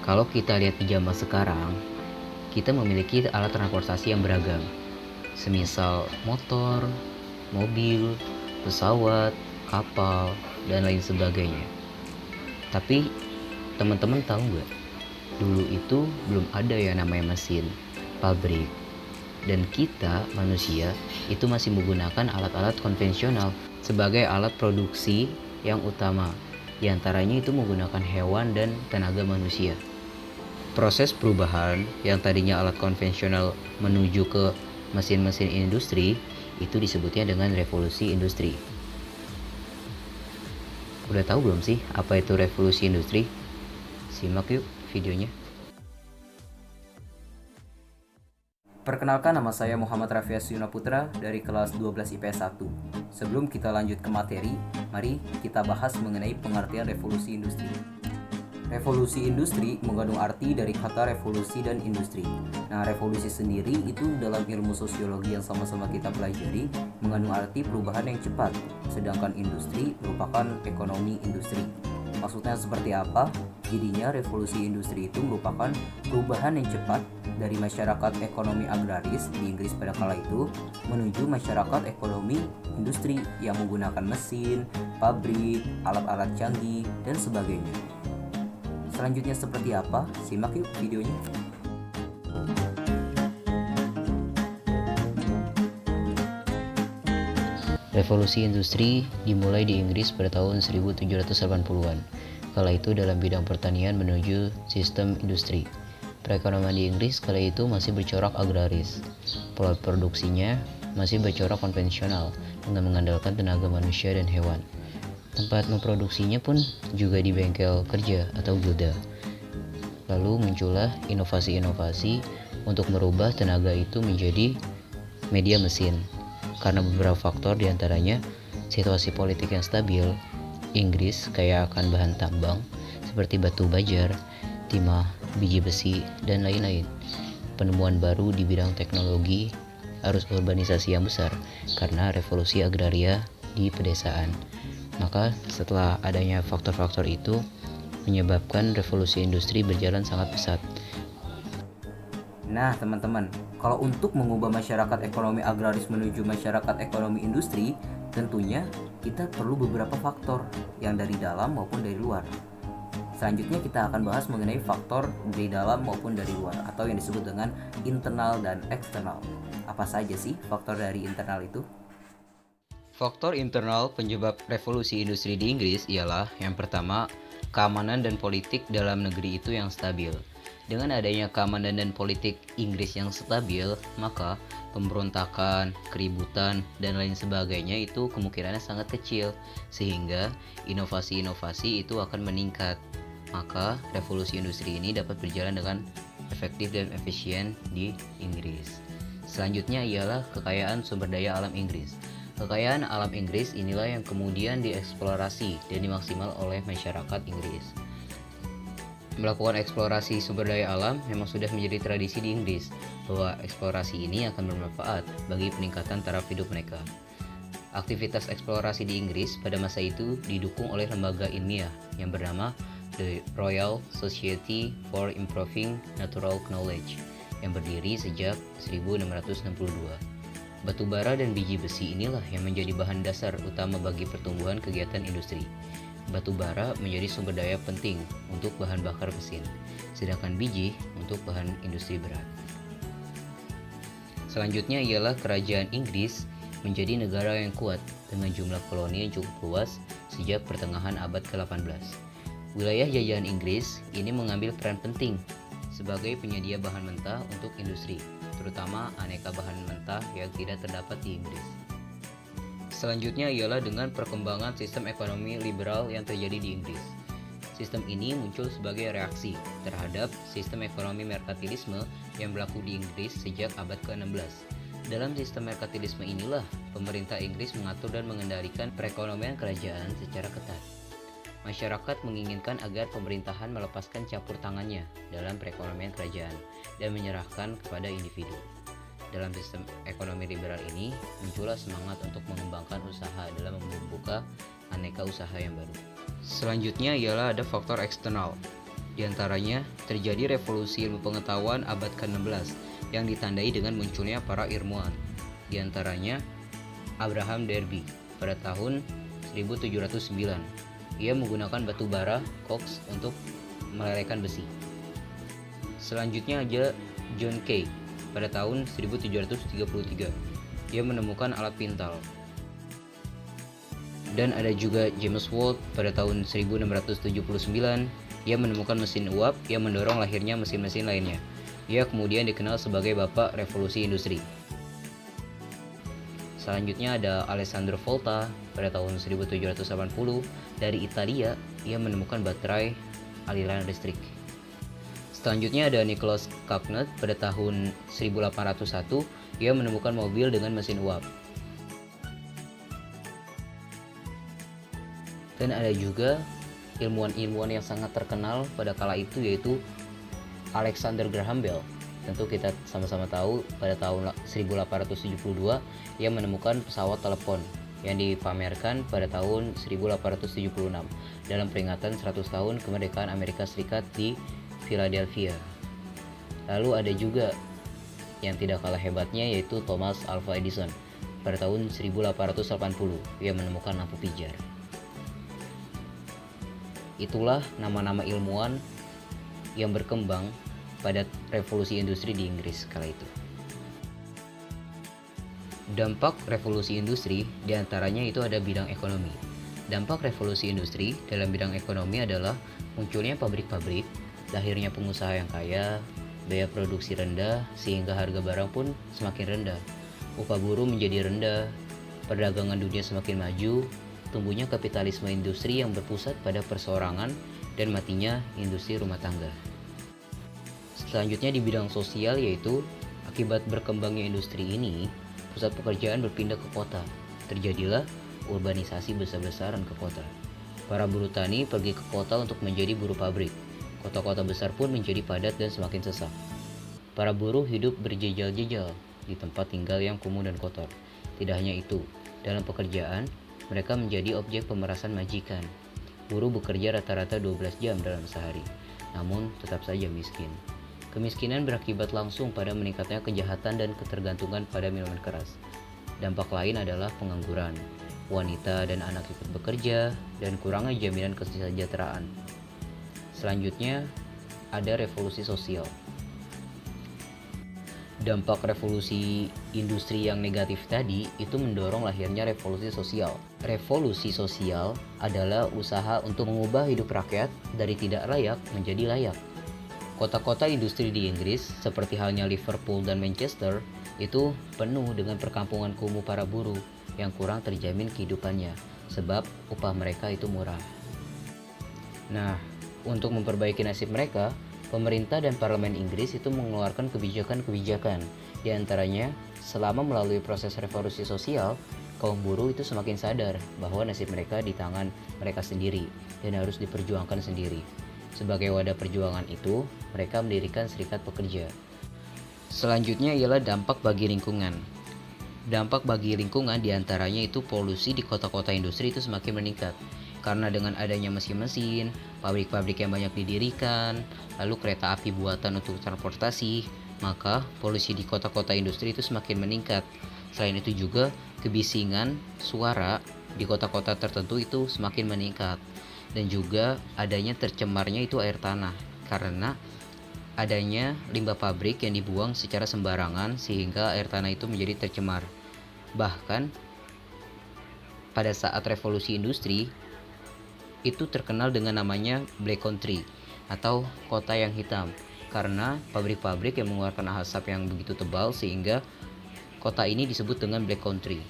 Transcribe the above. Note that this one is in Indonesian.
Kalau kita lihat di zaman sekarang, kita memiliki alat transportasi yang beragam, semisal motor, mobil, pesawat, kapal, dan lain sebagainya. Tapi teman-teman tahu nggak? Dulu itu belum ada yang namanya mesin, pabrik, dan kita manusia itu masih menggunakan alat-alat konvensional sebagai alat produksi yang utama. Di antaranya itu menggunakan hewan dan tenaga manusia. Proses perubahan yang tadinya alat konvensional menuju ke mesin-mesin industri itu disebutnya dengan revolusi industri. Udah tahu belum sih apa itu revolusi industri? Simak yuk videonya. Perkenalkan, nama saya Muhammad Rafias Yunaputra dari kelas 12 IPS 1. Sebelum kita lanjut ke materi, mari kita bahas mengenai pengertian revolusi industri. Revolusi industri mengandung arti dari kata revolusi dan industri. Nah, revolusi sendiri itu dalam ilmu sosiologi yang sama-sama kita pelajari mengandung arti perubahan yang cepat, sedangkan industri merupakan ekonomi industri. Maksudnya seperti apa? Jadinya revolusi industri itu merupakan perubahan yang cepat dari masyarakat ekonomi agraris di Inggris pada kala itu menuju masyarakat ekonomi industri yang menggunakan mesin, pabrik, alat-alat canggih, dan sebagainya. Selanjutnya seperti apa? Simak yuk videonya. Revolusi industri dimulai di Inggris pada tahun 1780-an. Kala itu dalam bidang pertanian menuju sistem industri. Perekonomian di Inggris kala itu masih bercorak agraris. Pola produksinya masih bercorak konvensional dengan mengandalkan tenaga manusia dan hewan. Tempat memproduksinya pun juga di bengkel kerja atau gilda. Lalu muncullah inovasi-inovasi untuk merubah tenaga itu menjadi media mesin. Karena beberapa faktor diantaranya situasi politik yang stabil, Inggris kaya akan bahan tambang seperti batu bajar, timah, biji besi, dan lain-lain. Penemuan baru di bidang teknologi, arus urbanisasi yang besar karena revolusi agraria di pedesaan. Maka setelah adanya faktor-faktor itu menyebabkan revolusi industri berjalan sangat pesat. Nah, teman-teman, kalau untuk mengubah masyarakat ekonomi agraris menuju masyarakat ekonomi industri, tentunya kita perlu beberapa faktor yang dari dalam maupun dari luar. Selanjutnya kita akan bahas mengenai faktor dari dalam maupun dari luar atau yang disebut dengan internal dan eksternal. Apa saja sih faktor dari internal itu? Faktor internal penyebab revolusi industri di Inggris ialah yang pertama, keamanan dan politik dalam negeri itu yang stabil. Dengan adanya keamanan dan politik Inggris yang stabil, maka pemberontakan, keributan, dan lain sebagainya itu kemungkinannya sangat kecil, sehingga inovasi-inovasi itu akan meningkat. Maka revolusi industri ini dapat berjalan dengan efektif dan efisien di Inggris. Selanjutnya ialah kekayaan sumber daya alam Inggris. Kekayaan alam Inggris inilah yang kemudian dieksplorasi dan dimaksimal oleh masyarakat Inggris. Melakukan eksplorasi sumber daya alam memang sudah menjadi tradisi di Inggris, bahwa eksplorasi ini akan bermanfaat bagi peningkatan taraf hidup mereka. Aktivitas eksplorasi di Inggris pada masa itu didukung oleh lembaga ilmiah yang bernama The Royal Society for Improving Natural Knowledge yang berdiri sejak 1662. Batu bara dan biji besi inilah yang menjadi bahan dasar utama bagi pertumbuhan kegiatan industri. Batu bara menjadi sumber daya penting untuk bahan bakar mesin, sedangkan biji untuk bahan industri berat. Selanjutnya ialah kerajaan Inggris menjadi negara yang kuat dengan jumlah koloni yang cukup luas sejak pertengahan abad ke-18. Wilayah jajahan Inggris ini mengambil peran penting sebagai penyedia bahan mentah untuk industri, terutama aneka bahan mentah yang tidak terdapat di Inggris. Selanjutnya ialah dengan perkembangan sistem ekonomi liberal yang terjadi di Inggris. Sistem ini muncul sebagai reaksi terhadap sistem ekonomi merkantilisme yang berlaku di Inggris sejak abad ke-16. Dalam sistem merkantilisme inilah pemerintah Inggris mengatur dan mengendalikan perekonomian kerajaan secara ketat. Masyarakat menginginkan agar pemerintahan melepaskan campur tangannya dalam perekonomian kerajaan dan menyerahkan kepada individu. Dalam sistem ekonomi liberal ini, muncullah semangat untuk mengembangkan usaha dalam membuka aneka usaha yang baru. Selanjutnya ialah ada faktor eksternal. Di antaranya, terjadi revolusi ilmu pengetahuan abad ke-16 yang ditandai dengan munculnya para ilmuwan. Di antaranya, Abraham Darby pada tahun 1709. Ia menggunakan batu bara koks untuk melelehkan besi. Selanjutnya ada John Kay pada tahun 1733. Dia menemukan alat pintal. Dan ada juga James Watt pada tahun 1679. Ia menemukan mesin uap yang mendorong lahirnya mesin-mesin lainnya. Ia kemudian dikenal sebagai Bapak Revolusi Industri. Selanjutnya ada Alessandro Volta pada tahun 1780 dari Italia. Ia menemukan baterai aliran listrik. Selanjutnya ada Nicholas Cugnot pada tahun 1801. Ia menemukan mobil dengan mesin uap. Dan ada juga ilmuwan-ilmuwan yang sangat terkenal pada kala itu, yaitu Alexander Graham Bell. Tentu kita sama-sama tahu pada tahun 1872 ia menemukan pesawat telepon yang dipamerkan pada tahun 1876 dalam peringatan 100 tahun kemerdekaan Amerika Serikat di Philadelphia. Lalu ada juga yang tidak kalah hebatnya, yaitu Thomas Alva Edison pada tahun 1880. Ia menemukan lampu pijar. Itulah nama-nama ilmuwan yang berkembang pada revolusi industri di Inggris kala itu. Dampak revolusi industri diantaranya itu ada bidang ekonomi. Dampak revolusi industri dalam bidang ekonomi adalah munculnya pabrik-pabrik, lahirnya pengusaha yang kaya, biaya produksi rendah sehingga harga barang pun semakin rendah, upah buruh menjadi rendah, perdagangan dunia semakin maju, tumbuhnya kapitalisme industri yang berpusat pada perseorangan, dan matinya industri rumah tangga. Selanjutnya di bidang sosial, yaitu akibat berkembangnya industri ini, pusat pekerjaan berpindah ke kota. Terjadilah urbanisasi besar-besaran ke kota. Para buruh tani pergi ke kota untuk menjadi buruh pabrik. Kota-kota besar pun menjadi padat dan semakin sesak. Para buruh hidup berjejal-jejal di tempat tinggal yang kumuh dan kotor. Tidak hanya itu, dalam pekerjaan, mereka menjadi objek pemerasan majikan. Buruh bekerja rata-rata 12 jam dalam sehari, namun tetap saja miskin. Kemiskinan berakibat langsung pada meningkatnya kejahatan dan ketergantungan pada minuman keras. Dampak lain adalah pengangguran, wanita dan anak ikut bekerja, dan kurangnya jaminan kesejahteraan. Selanjutnya, ada revolusi sosial. Dampak revolusi industri yang negatif tadi itu mendorong lahirnya revolusi sosial. Revolusi sosial adalah usaha untuk mengubah hidup rakyat dari tidak layak menjadi layak. Kota-kota industri di Inggris, seperti halnya Liverpool dan Manchester, itu penuh dengan perkampungan kumuh para buruh yang kurang terjamin kehidupannya, sebab upah mereka itu murah. Nah, untuk memperbaiki nasib mereka, pemerintah dan parlemen Inggris itu mengeluarkan kebijakan-kebijakan. Di antaranya, selama melalui proses revolusi sosial, kaum buruh itu semakin sadar bahwa nasib mereka di tangan mereka sendiri dan harus diperjuangkan sendiri. Sebagai wadah perjuangan itu, mereka mendirikan serikat pekerja. Selanjutnya ialah dampak bagi lingkungan. Dampak bagi lingkungan diantaranya itu polusi di kota-kota industri itu semakin meningkat. Karena dengan adanya mesin-mesin, pabrik-pabrik yang banyak didirikan, lalu kereta api buatan untuk transportasi, maka polusi di kota-kota industri itu semakin meningkat. Selain itu juga kebisingan suara di kota-kota tertentu itu semakin meningkat. Dan juga adanya tercemarnya itu air tanah, karena adanya limbah pabrik yang dibuang secara sembarangan sehingga air tanah itu menjadi tercemar. Bahkan pada saat revolusi industri, itu terkenal dengan namanya Black Country atau kota yang hitam, karena pabrik-pabrik yang mengeluarkan asap yang begitu tebal sehingga kota ini disebut dengan Black Country.